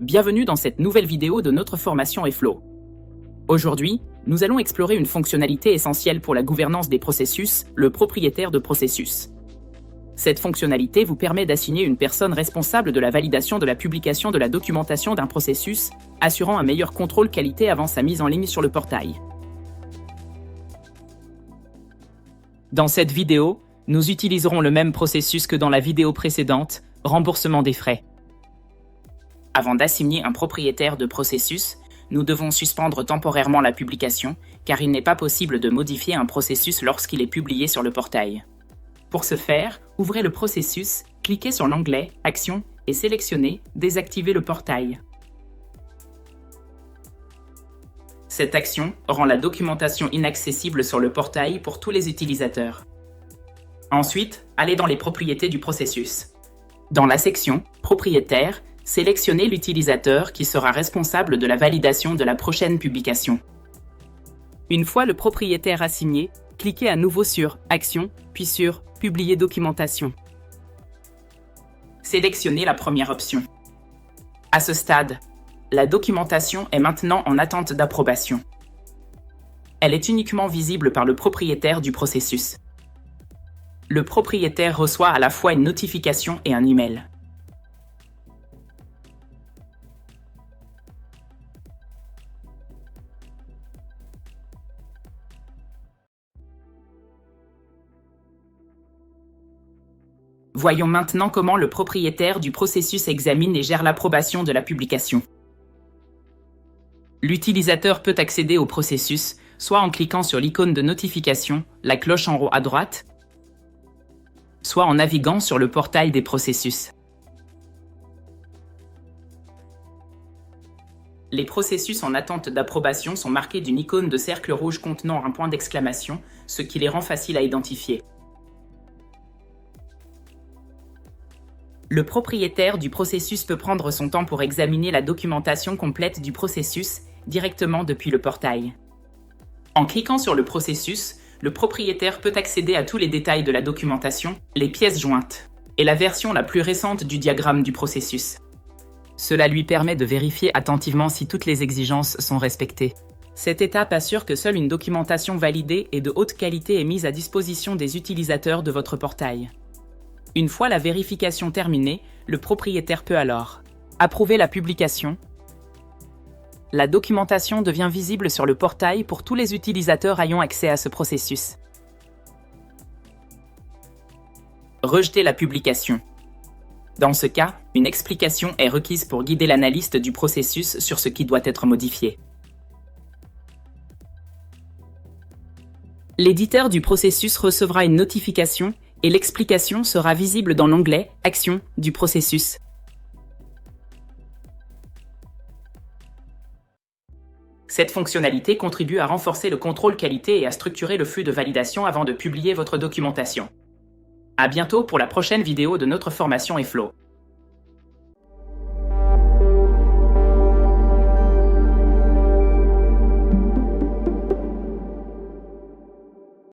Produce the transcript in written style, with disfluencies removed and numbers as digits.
Bienvenue dans cette nouvelle vidéo de notre formation eFlow. Aujourd'hui, nous allons explorer une fonctionnalité essentielle pour la gouvernance des processus, le propriétaire de processus. Cette fonctionnalité vous permet d'assigner une personne responsable de la validation de la publication de la documentation d'un processus, assurant un meilleur contrôle qualité avant sa mise en ligne sur le portail. Dans cette vidéo, nous utiliserons le même processus que dans la vidéo précédente, remboursement des frais. Avant d'assigner un propriétaire de processus, nous devons suspendre temporairement la publication, car il n'est pas possible de modifier un processus lorsqu'il est publié sur le portail. Pour ce faire, ouvrez le processus, cliquez sur l'onglet « Action » et sélectionnez « Désactiver le portail ». Cette action rend la documentation inaccessible sur le portail pour tous les utilisateurs. Ensuite, allez dans les propriétés du processus. Dans la section « Propriétaire », sélectionnez l'utilisateur qui sera responsable de la validation de la prochaine publication. Une fois le propriétaire assigné, cliquez à nouveau sur « Action » puis sur « Publier documentation ». Sélectionnez la première option. À ce stade, la documentation est maintenant en attente d'approbation. Elle est uniquement visible par le propriétaire du processus. Le propriétaire reçoit à la fois une notification et un email. Voyons maintenant comment le propriétaire du processus examine et gère l'approbation de la publication. L'utilisateur peut accéder au processus, soit en cliquant sur l'icône de notification, la cloche en haut à droite, soit en naviguant sur le portail des processus. Les processus en attente d'approbation sont marqués d'une icône de cercle rouge contenant un point d'exclamation, ce qui les rend faciles à identifier. Le propriétaire du processus peut prendre son temps pour examiner la documentation complète du processus directement depuis le portail. En cliquant sur le processus, le propriétaire peut accéder à tous les détails de la documentation, les pièces jointes et la version la plus récente du diagramme du processus. Cela lui permet de vérifier attentivement si toutes les exigences sont respectées. Cette étape assure que seule une documentation validée et de haute qualité est mise à disposition des utilisateurs de votre portail. Une fois la vérification terminée, le propriétaire peut alors approuver la publication. La documentation devient visible sur le portail pour tous les utilisateurs ayant accès à ce processus. Rejeter la publication. Dans ce cas, une explication est requise pour guider l'analyste du processus sur ce qui doit être modifié. L'éditeur du processus recevra une notification et l'explication sera visible dans l'onglet « Action » du processus. Cette fonctionnalité contribue à renforcer le contrôle qualité et à structurer le flux de validation avant de publier votre documentation. À bientôt pour la prochaine vidéo de notre formation eFlow.